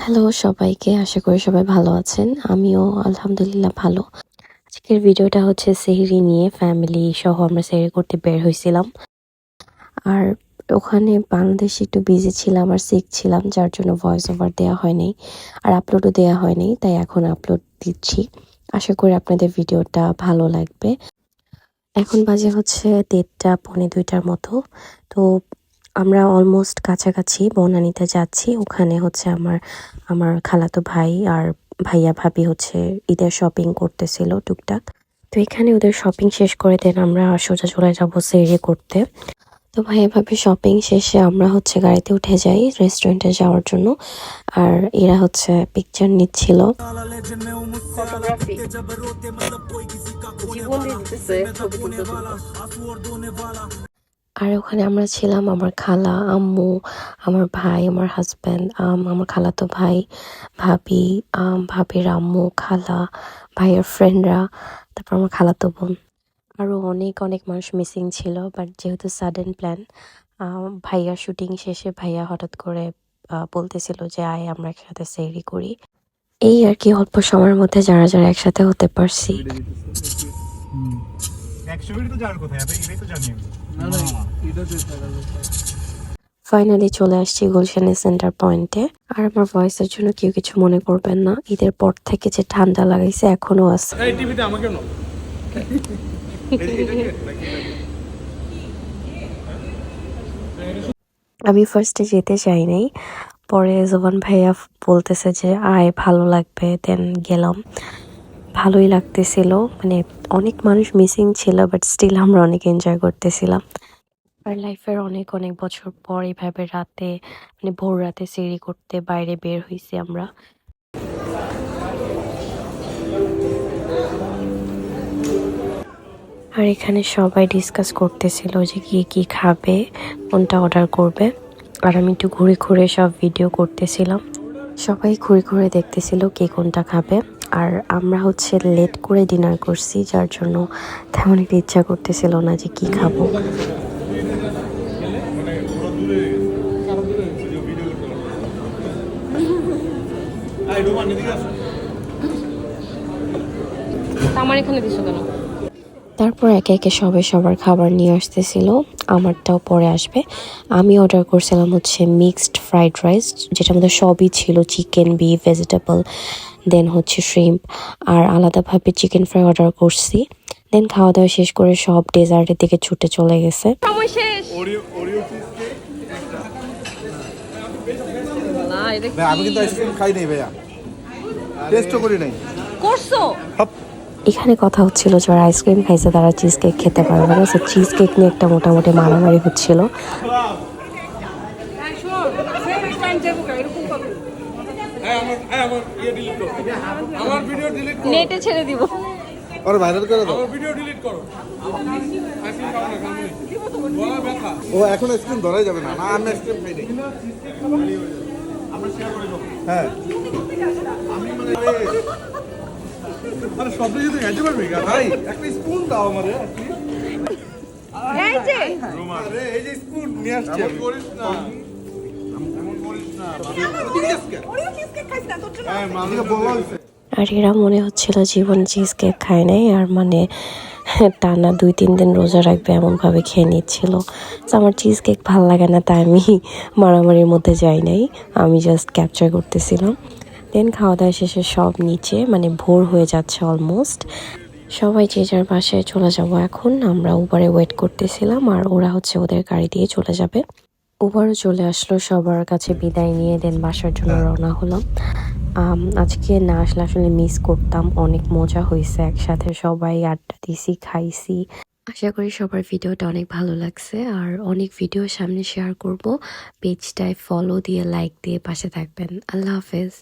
Hello সবাইকে, আশা করি সবাই ভালো আছেন। আমিও আলহামদুলিল্লাহ ভালো। আজকের ভিডিওটা হচ্ছে সেহরি নিয়ে, ফ্যামিলি সহ আমরা সেহরি করতে বের হইছিলাম। আর ওখানে বাংলাদেশে একটু বিজি ছিলাম আর সিক ছিলাম, যার জন্য ভয়েস ওভার দেওয়া হয় নাই আর আপলোডও দেওয়া হয় নাই, তাই এখন আপলোড দিচ্ছি। আশা করি আপনাদের ভিডিওটা ভালো লাগবে। এখন বাজে হচ্ছে 1:30 পৌনে 2টার মতো। তো আমরা অলমোস্ট কাছাকাছি বনানীতে যাচ্ছি। ওখানে হচ্ছে আমার খালাতো ভাই আর ভাইয়া ভাবি হচ্ছে ঈদের শপিং করতেছিল টুকটাক। তো এখানে ওদের শপিং শেষ করে দেন আমরা সোজা চলে যাবো সেহরি করতে। তো ভাইয়া ভাবি শপিং শেষে আমরা হচ্ছে গাড়িতে উঠে যাই রেস্টুরেন্টে যাওয়ার জন্য। আর এরা হচ্ছে পিকচার নিচ্ছিল। ফটোগ্রাফি জীবন দিয়ে দিতেছে ছবি তুলতে তুলতে। আর ওখানে আমরা ছিলাম আমার খালা, আম্মু, আমার ভাই, আমার হাজব্যান্ড, আমার খালাতো ভাই, ভাবি, ভাবির আম্মু, খালা, ভাইয়ের ফ্রেন্ডরা, তারপর আমার খালাতো বোন। আরও অনেক অনেক মানুষ মিসিং ছিল, বাট যেহেতু সাডেন প্ল্যান, ভাইয়া শুটিং শেষে ভাইয়া হঠাৎ করে বলতেছিল যে আয় আমরা একসাথে সেহরি করি। এই আর কি, অল্প সময়ের মধ্যে যারা যারা একসাথে হতে পারছি। ফাইনালি চলে আসছি গুলশানের সেন্টার পয়েন্টে। আর আমার ভয়েসের জন্য কেউ কিছু মনে করবেন না, ঈদের পর থেকে যে ঠান্ডা লাগাইছে এখনো আছে। আমি ফার্স্টে যেতে চাই নাই, পরে জোবান ভাইয়া বলতেছে যে আয় ভালো লাগবে, দেন গেলাম। ভালোই লাগতেছিল, মানে অনেক মানুষ মিসিং ছিল, বাট স্টিল আমরা অনেক এনজয় করতেছিলাম। আর লাইফের অনেক অনেক বছর পর এইভাবে রাতে, মানে ভোর রাতে সেহরি করতে বাইরে বের হইছি আমরা। আর এখানে সবাই ডিসকাস করতেছিল যে কি খাবে, কোনটা অর্ডার করবে। আর আমি একটু ঘুরে ঘুরে সব ভিডিও করতেছিলাম। সবাই ঘুরে ঘুরে দেখতেছিল কে কোনটা খাবে। আর আমরা হচ্ছে লেট করে ডিনার করছি, যার জন্য তেমন একটা ইচ্ছা করতেছিল না যে কি খাবো। আমার এখানে দিছো কেন? তারপর একে একে সবাই সবার খাবার নিয়ে আসতেছিল, আমারটাও পরে আসবে। আমি অর্ডার করছিলাম হচ্ছে মিক্সড ফ্রাইড রাইস, যেটার মধ্যে সবই ছিল, চিকেন, বিফ, ভেজিটেবল, দেন হচ্ছে শ্রিম্প। আর আলাদাভাবে চিকেন ফ্রাই অর্ডার করছি। দেন খাওয়া দাওয়া শেষ করে সব ডেজার্টের দিকে ছুটে চলে গেছে। সময় শেষ। না এটা কি? আমি কিন্তু আইসক্রিম খাই নাই ভাইয়া, টেস্টও করি নাই। করছো? এখানে কথা হচ্ছিল যারা আইসক্রিম খাইছে তারা চিজ কেক খেতে পারবে না, সো চিজ কেক নিয়ে একটা মোটামুটি মারামারি হচ্ছিল। নেটে ছেড়ে দিব। আর ভাইরাল করে দাও। ও এখন আইসক্রিম ধরাই যাবে না, না আমি আইসক্রিম খাই নাই। হ্যাঁ আরে সব যদি খাইতে পারবি ভাই, একটা স্পুন দাও আমারে। এই যে আরে এই যে স্পুন নিয়ে আসছি। এমন করিস না, এমন করিস না। ওরিও চিজ কেক খাইছ না তোর জন্য? হ্যাঁ মালিক বলা হইছে। আর এরা মনে হচ্ছিল জীবন চিজ কেক খায় নাই, আর মানে টানা 2-3 দিন রোজা রাখবে এমনভাবে খেয়ে নিচ্ছিল। তো আমার চিজ কেক ভাল লাগে না, তাই আমি মারামারির মধ্যে যাই নাই, আমি জাস্ট ক্যাপচার করতেছিলাম। দেন খাওয়া দাওয়া শেষে সব নিচে, মানে ভোর হয়ে যাচ্ছে অলমোস্ট, সবাই যে যার বাসায় চলে যাব। এখন আমরা উবারে ওয়েট করতেছিলাম, আর ওরা হচ্ছে ওদের গাড়ি দিয়ে চলে যাবে। উবারও চলে আসলো, সবার কাছে বিদায় নিয়ে দেন বাসার জন্য রওনা হলাম। আজকে না আসলে আসলে মিস করতাম, অনেক মজা হয়েছে, একসাথে সবাই আড্ডা দিছি, খাইছি। আশা করি সবার ভিডিওটা অনেক ভালো লাগছে, আর অনেক ভিডিও সামনে শেয়ার করব। পেজটায় ফলো দিয়ে লাইক দিয়ে পাশে থাকবেন। আল্লাহ হাফেজ।